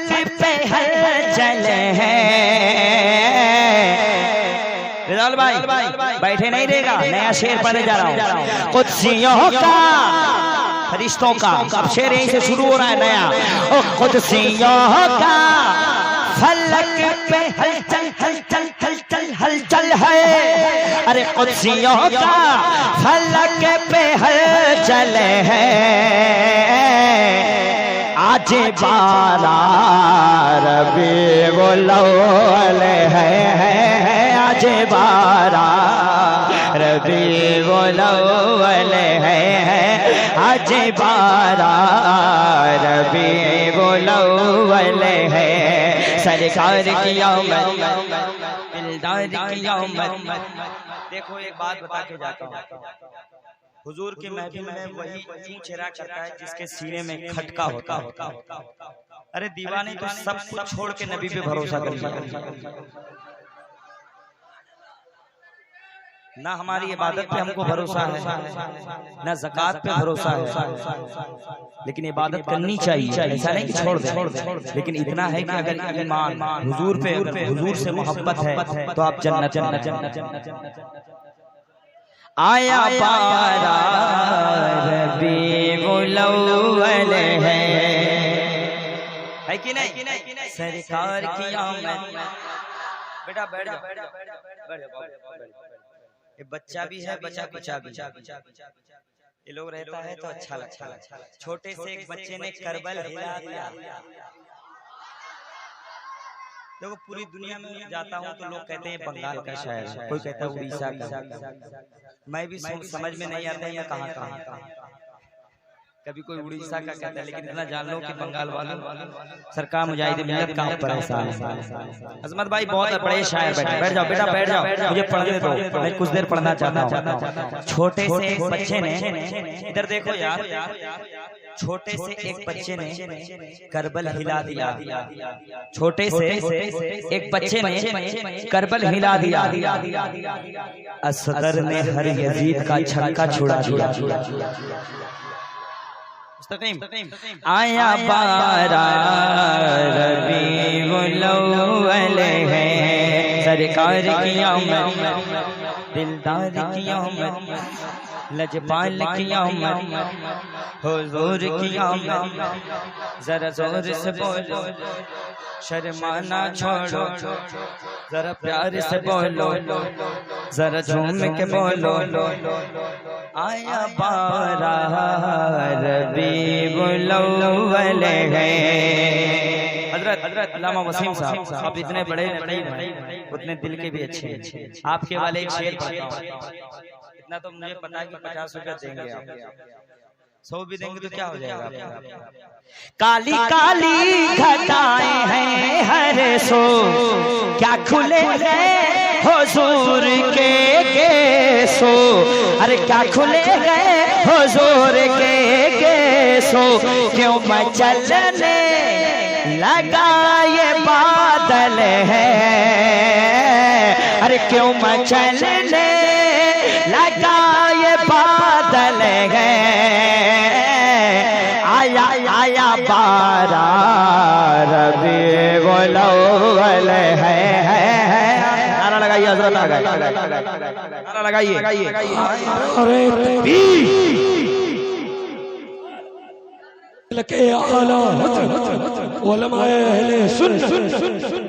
फलक पे हलचल है। रिजाल भाई बैठे नहीं रहेगा, नया शेर पढ़ने जा रहा हूँ। कुदसियों का फरिश्तों का, अब शेर यहीं से शुरू हो रहा है नया। ओ कुदसियों का फलक पे हलचल हलचल हलचल हलचल है। अरे कुदसियों का फलक पे हलचल है। आज 12 रबीउल अव्वल है। आज 12 रबीउल अव्वल है। आज 12 रबीउल अव्वल है। सरकार की आमद, दिलदार की आमद। देखो एक बात बता के जाता हूँ, हुजूर की महफिल में वही यूं चेहरा करता है जिसके सीने में खटका होता है। अरे दीवाने तो सब कुछ छोड़ के नबी पे भरोसा कर, ना हमारी इबादत पे हमको भरोसा है, ना ज़कात पे भरोसा है, लेकिन इबादत करनी चाहिए। ऐसा नहीं कि छोड़ दे, लेकिन इतना है कि अगर ईमान हुजूर पे, हुजूर से मोहब्बत है तो आप जन्नत आया 12 रबीउल अव्वल है कि नहीं? सरकार की आमद। बेटा बैठ जाओ। ये बच्चा भी है, बच्चा भी। ये लोग रहता है तो अच्छा लगता है। छोटे से एक बच्चे ने करबल हिला दिया। देखो पूरी दुनिया में जाता हूँ तो लोग कहते हैं बंगाल का शायर है, कोई कहता है उड़ीसा का। मैं भी समझ में नहीं आता है मैं कहाँ। कभी कोई उड़ीसा का कहता है, लेकिन इतना जान लो कि बंगाल वालों सरकार मुजाहिद मिल्लत का ऊपर एहसान है। अजमत भाई बहुत बड़े शायर बैठ जाओ बेटा, बैठ जाओ, मुझे पढ़ने दो, मैं कुछ देर पढ़ना चाहता हूँ। छोटे से एक बच्चे ने, इधर देखो यार, छोटे से एक बच्चे ने करबल हिला दिया। छोटे से एक बच्चे ने करबल हिला दिया। असगर ने हर यजीद का छक्का छुड़ा दिया। आया 12 रबीउल अव्वल है। सरकार की आमद, दिलदार की आमद, लजपाल की आमद, हुजूर की आमद। जरा जोर से बोलो, शर्माना छोड़ो, जरा प्यार से बोलो, जरा झूम के बोलो। आया 12 रबीउल अव्वल है। हजरत अल्लामा वसीम साहब, आप इतने बड़े उतने दिल के भी अच्छे। आपके वाले एक शेर पढ़ता हूं। इतना तो मुझे पता है कि 50 रुपया देंगे आप, 100 भी देंगे तो क्या हो जाएगा। काली काली घटाएं हैं हर सो, क्या खुले गए हुजूर के गेसो। अरे क्या खुले गए हुजूर के गेसो। क्यों मचलने लगा ये बादल है। अरे क्यों मचलने लगा ये बादल है। आया 12 रबीउल अव्वल है। नारा लगाइए हजरत, आ गए, नारा लगाइए। अरे लके आला उलमाए अहले सुन्नत,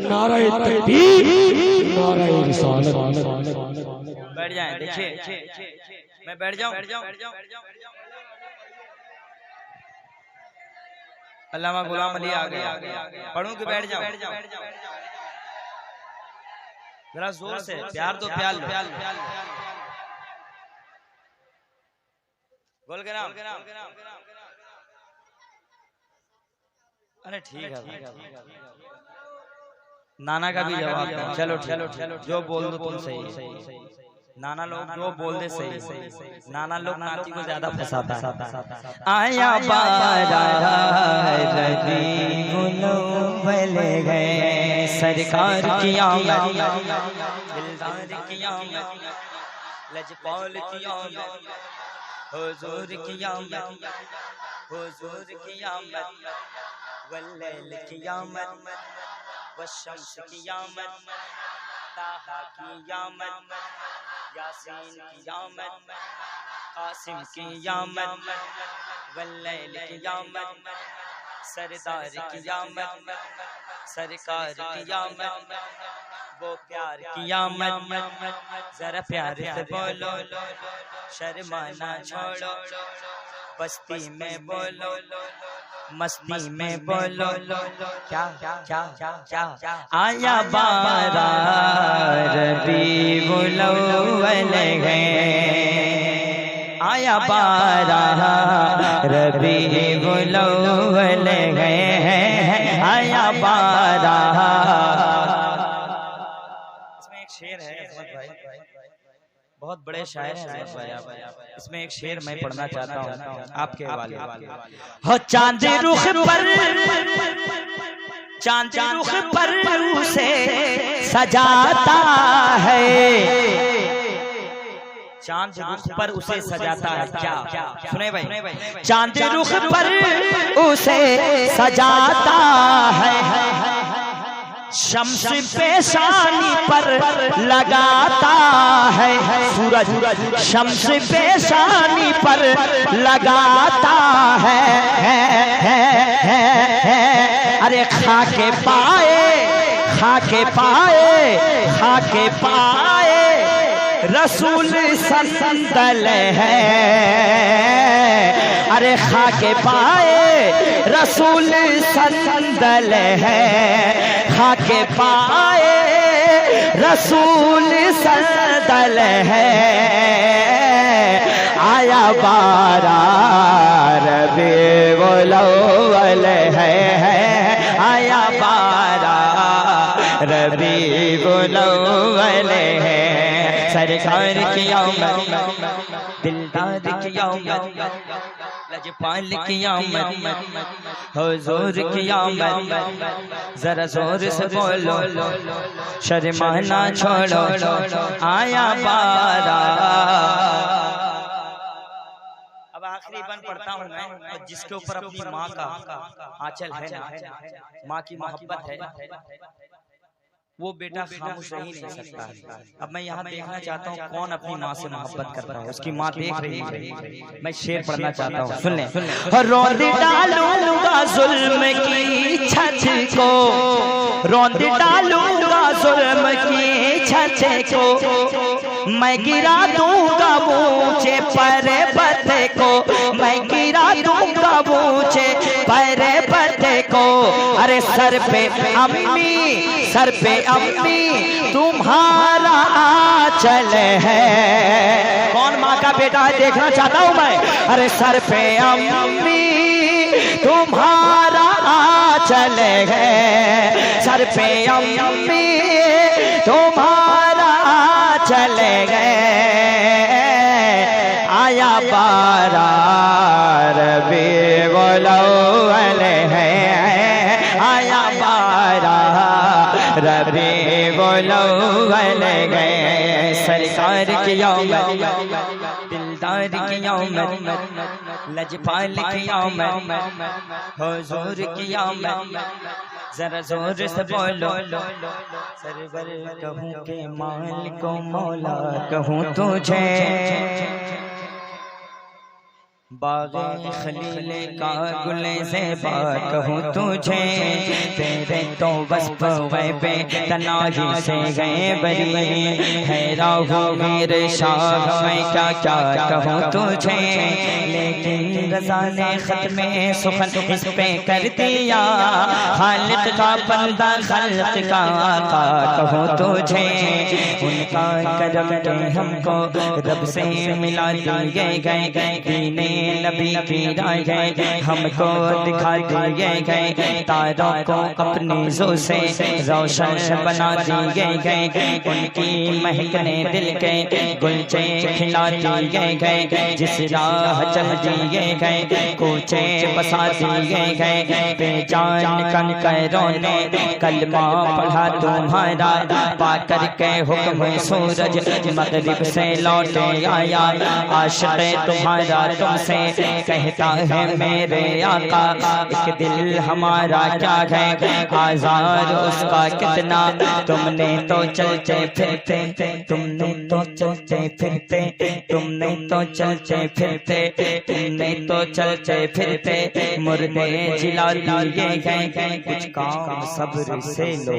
नारा तकबीर, नारा रिसालत। बैठ जाएं, देखिए मैं बैठ जाऊं। अल्लामा गुलाम अली आ गए, पढ़ूं कि बैठ जाऊं? जरा जोर से प्यार दो, प्यार लो। बोल के नाम। अरे ठीक है, नाना का भी जवाब दो। चलो जो बोल दो तुम सही। नाना लोग जो बोल दे सही। नाना लोग नाती को ज्यादा फंसाता है। आया 12 रबीउल अव्वल है। सरकार की आमद, दिलदार की आमद, लजपाल की आमद, हुजूर की आमद, हुजूर की आमद, वल्लैल क़ियामत वश्शम्स क़ियामत ताहा क़ियामत यासीन क़ियामत कासिम क़ियामत वल्लैल क़ियामत सरदार क़ियामत सरकार क़ियामत वो प्यार क़ियामत जरा प्यार से बोलो शर्माना छोड़ो बस्ती में बोलो मस्ती में बोलो क्या क्या क्या क्या आया बारा रबीउल अव्वल है आया बारा रबीउल अव्वल है आया बारा। इसमें एक शेर है अहमद भाई, बहुत बड़े शायर हैं भाई। इसमें एक शेर मैं पढ़ना चाहता हूँ आपके हवाले। हो चांद रुख पर उसे सजाता है चांद रुख पर उसे सजाता है क्या सुने भाई चांद रुख पर उसे सजाता है शम्स पेशानी पर लगाता है सूरज शम्स पेशानी पर लगाता है अरे खाके पाए रसूल संदल है अरे खाके पाए रसूल संदल है खाके पाए रसूल संदल है आया बारा रबीउल अव्वल है आया बारा रबीउल अव्वल है सरकार की आमद दिलदार की आमद लजपाल की आमद हुजूर की आमद जरा जोर से बोलो शर्माना छोड़ो आया बारा। अब आखिरी बन पढ़ता हूँ मैं और जिसके ऊपर अपनी माँ का आंचल है ना माँ की मोहब्बत है वो बेटा खामोश रह ही नहीं सकता। अब मैं यहाँ देखना चाहता हूँ कौन अपनी माँ से मोहब्बत करता है उसकी माँ देख रही है। मैं शेर पढ़ना चाहता हूँ सुन लें। रोंद डालूंगा जुल्म की छत को रोंद डालूंगा जुल्म की छत को मैं गिरा दूंगा ऊंचे पर्वत को मैं गिरा दूंगा ऊंचे पर्वत को अरे सर पे अम्मी तुम्हारा आंचल है कौन माँ का बेटा है देखना चाहता हूँ मैं अरे सर पे अम्मी तुम्हारा आंचल है सर पे अम्मी तुम्हारा आंचल है आया बारा रबीउल अव्वल है आया बारा रबीउल अव्वल है सरकार की आमद दिलदार की आमद लजपाल की आमद हुजूर की आमद जरा जोर से बोलो सरवर कहूँ के मालिक मौला कहूँ तुझे बाग़े खलील का गुले ज़ेबा कहूँ तुझे तेरे तो वस्फ़ ग़ैबे तनाही से गए बरी हैरान हूँ मेरे शाह मैं क्या क्या कहूँ तुझे लेकिन रज़ा ने ख़त्म सुख़न इस पे कर दिया खालिक का बंदा खल्क़ का आका कहूँ तुझे उनका करम के हमको रब से मिला दिए गए दीने नबी की राह हमको दिखा दिए गए तारों को अपनी फैज़ों से रोशन बना दिए गए, उनकी महकने दिल के गुलचे खिला दिए गए, जिस राह चल दिए गए कोचे बसा दिए गए, बेजान कन कैरों ने कलमा पढ़ा तुम्हारा, पाकर के हुक्म सूरज मगरिब से लौटे आया, आशिक़ तुम्हारा तुमसे कहता है मेरे आका, एक दिल हमारा क्या है आज़ार उसका कितना, तुमने तो चलते फिरते, तुमने तो चलते फिरते, तुमने तो चलते फिरते, तुमने तो चलते फिरते मुर्दे जिला दिए गए, कुछ काम सब्र से लो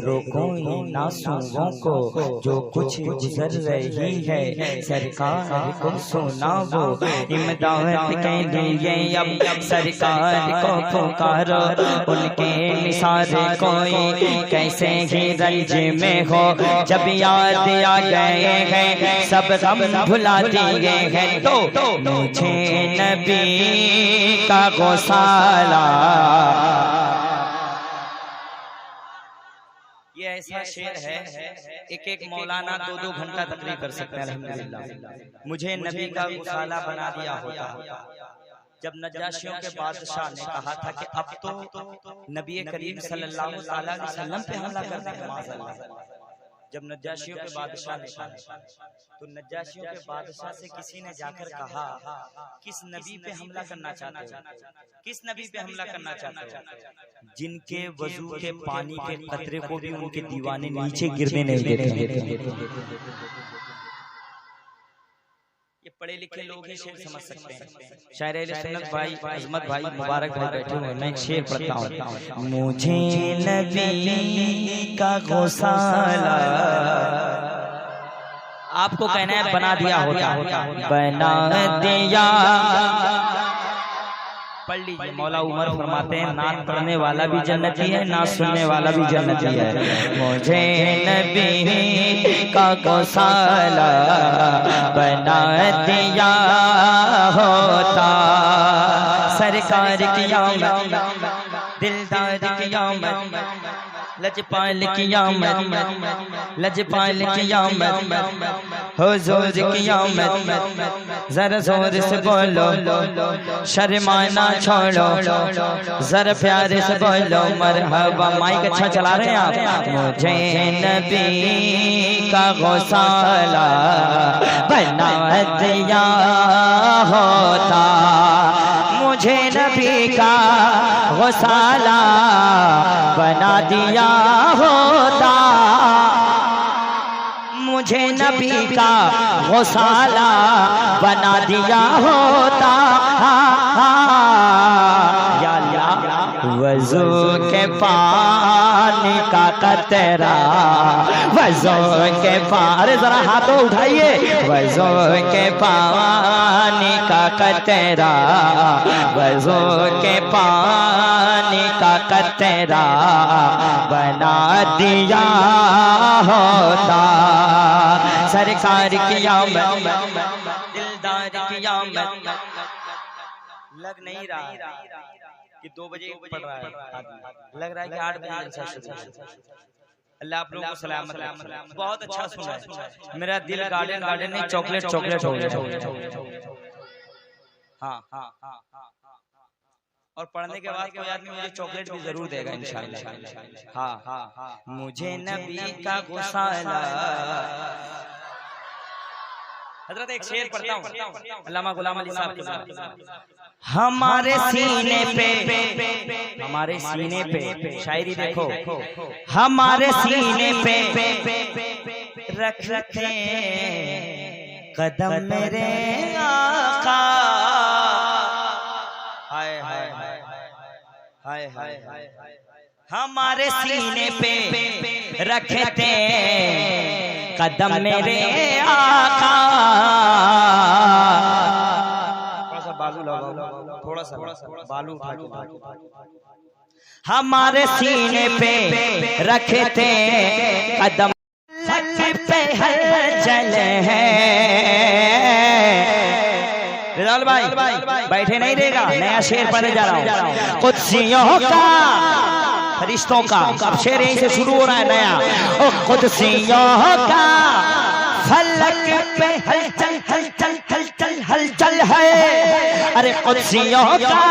रोको इन नासुओं को, जो कुछ गुजर रही है सरकार को सुनाओ, इमदाद के लिए अब सरकार को पुकारो, उनके निसार कोई कैसे ही रंज में हो, जब याद आ गए हैं सब गम भुला दिए हैं, तो मुझे नबी का गौसाला। ये ऐसा शेर है एक एक मौलाना 2-2 घंटा तकरीर कर सकते हैं अल्हम्दुलिल्लाह। मुझे नबी का गौसाला बना दिया होता जब नजाशियों के बादशाह ने कहा था कि अब तो नबी करीम सल्लल्लाहु अलैहि वसल्लम पे हमला करते हैं माज़अल्लाह। जब नजाशियों के बादशाह ने कहा तो नजाशियों के बादशाह से किसी ने जाकर कहा किस नबी पे हमला करना चाहते हो, किस नबी पे हमला करना चाहते हो, जिनके वजू के पानी के कतरे को भी उनके दीवाने नीचे गिरने नहीं देते। ये पढ़े लिखे लोग ही शेर समझ सकते हैं। शायर सुन्नत भाई अजमत भाई मुबारक भाई बैठे हुए, मैं एक शेर पढ़ता हूँ। मुझे नबी का गौसाला, आपको कहना है बना दिया होता, बना दिया। पढ़ लीजिए, मौला उमर फरमाते हैं नात पढ़ने वाला भी जन्नती है, नात सुनने वाला भी जन्नती है। मुझे नबी का गौसाला बना दिया होता, सरकार की आमद दिलदार की आमद, लजपाल की आमद, लजपाल की आमद, हुजूर की आमद, जरा जोर से बोलो शर्माना छोड़ो, जरा प्यारे से बोलो मरहबा। माइक अच्छा चला रहे हैं आप। मुझे नबी का गौसाला बना दिया होता, मुझे नबी का गौसाला बना दिया होता, मुझे नबी का गौसाला बना दिया होता। या अल्लाह वज़ू के पानी का कतरा, वज़ू के पानी, जरा हाथों उठाइए, वज़ू के पानी का कतरा, वज़ू के पानी का कतरा बना दिया होता, सरकार की आमद दिलदार की आमद। लग नहीं रहा कि 2 बजे पढ़ रहा है, लग रहा है कि 8 बजे जलसा शुरू है। अल्लाह आप लोगों को सलामत रखे। बहुत अच्छा सुना है, मेरा दिल गार्डन गार्डन में चॉकलेट चॉकलेट हो गया। हाँ हाँ हाँ हाँ, और पढ़ने के बाद कोई आदमी मुझे चॉकलेट भी जरूर देगा इंशाअल्लाह। हाँ हाँ हाँ, मुझे नबी का गौसाला। हजरत एक शेर पढ़ता हूँ अल्लामा गुलाम अली साहब के साथ। हमारे सीने पे, हमारे सीने पे, शायरी देखो, हमारे सीने पे रख रखे कदम मेरे आका, हाय हाय हाय हाय हाय, हमारे सीने पे रखे थे कदम मेरे आका। थोड़ा सा बालू लगाओ, थोड़ा सा बालू उठा के, हमारे सीने पे रखे थे कदम पे हर जल है। रिजाल भाई बैठे नहीं रहेगा, नया शेर पढ़ने जा रहा हूँ। कुदसियों का फरिश्तों का। अब शेर यहीं से शुरू हो रहा है नया। ओ कुदसियों का फलक पे हलचल हलचल हलचल हलचल है। अरे कुदसियों का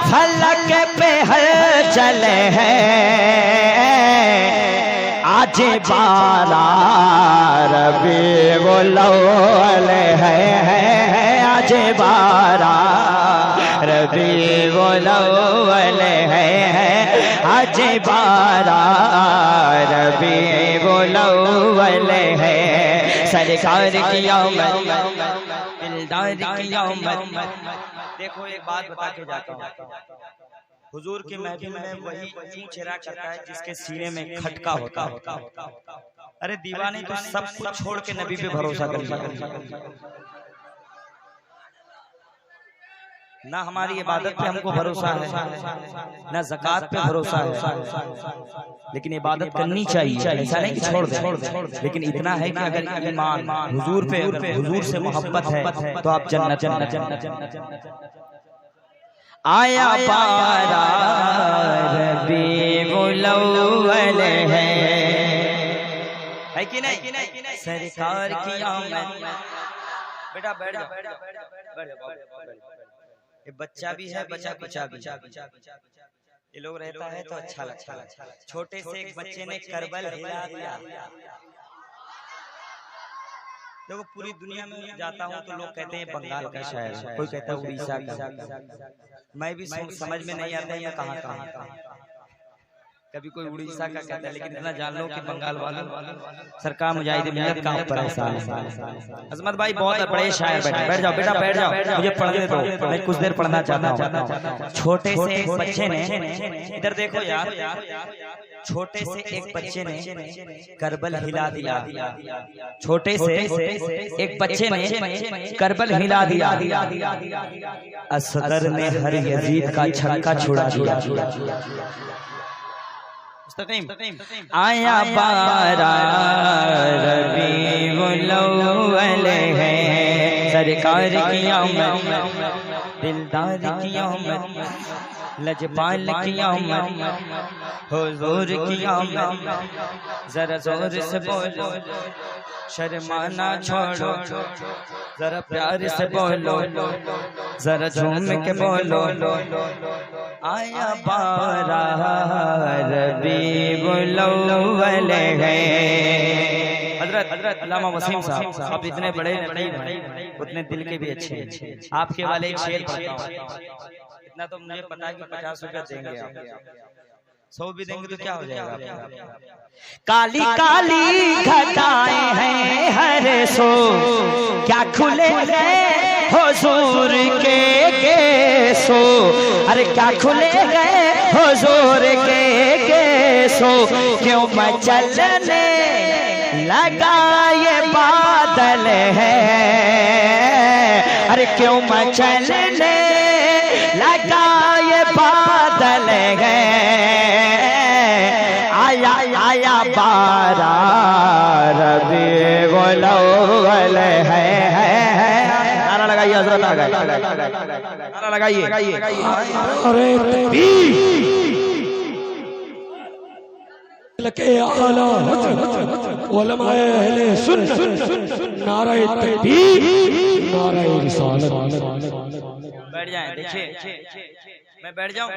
फलक पे हलचल है। आज 12 रबीउल अव्वल है। आज 12 रबीउल अव्वल है। आज 12 रबीउल अव्वल है। सरकार की आमद, दिलदार की आमद। देखो एक बात बता के जाता हूँ, हुजूर की महफिल में वही यूं चेहरा करता है जिसके सीने में खटका होता है। अरे दीवाने तो सब कुछ छोड़ के नबी पे भरोसा कर लिया। ना हमारी इबादत पे हमको भरोसा है, ना ज़कात पे भरोसा है, लेकिन इबादत करनी चाहिए। ऐसा नहीं कि छोड़ दे, लेकिन इतना है कि अगर ईमान हुजूर पे, हुजूर से मोहब्बत है तो आप जन्नत आया 12 रबीउल अव्वल है कि नहीं? सरकार की आमद। बेटा बैठ जाओ, ये बच्चा भी है, बच्चा भी। ये लोग रहता है तो अच्छा लगता है। छोटे से एक बच्चे ने करबल हिला दिया। देखो पूरी दुनिया में जाता हूँ तो लोग कहते हैं बंगाल का शायर, कोई कहता है उड़ीसा का। मैं भी समझ में नहीं आता है मैं कहाँ। कभी कोई उड़ीसा का कहता है, लेकिन इतना जान लो कि बंगाल वालों सरकार मुजाहिद मिल्लत का ऊपर एहसान है। अजमत भाई बहुत बड़े शायर, बैठ जाओ बेटा, बैठ जाओ, मुझे पढ़ने दो, मैं कुछ देर पढ़ना चाहता हूँ। छोटे से एक बच्चे ने, इधर देखो यार, छोटे से एक बच्चे ने करबल हिला दिया। छोटे से एक बच्चे ने करबल हिला दिया। असगर ने हर यजीद का छक्का छुड़ा दिया। आया 12 रबीउल अव्वल है। सरकार की आमद, दिलदार की आमद, लजपाल की आमद, हुजूर की आमद। जरा जोर से बोलो, शर्माना छोड़ो, जरा प्यार से बोलो, जरा झूम के बोलो। आया 12 रबीउल अव्वल है। हजरत अल्लामा वसीम साहब, आप इतने बड़े उतने दिल के भी अच्छे। आपके वाले एक शेर पढ़ता हूं। इतना तो मुझे पता है कि 50 रुपया देंगे आप, 100 भी देंगे तो क्या हो जाएगा। काली काली घटाएं हैं हर सो, क्या खुले गए हुजूर के केसो। अरे क्या खुले गए हुजूर के केसो। क्यों मचलने लगा ये बादल है। अरे क्यों मचलने लगा ये बादल है। आया 12 रबीउल अव्वल है। नारा लगाइए हज़रत, नारा लगाइए। अरे लके आला उलमाए अहले सुन्नत, नारे तकबीर, नारे रिसालत। बैठ जाएं, देखिए मैं बैठ जाऊं।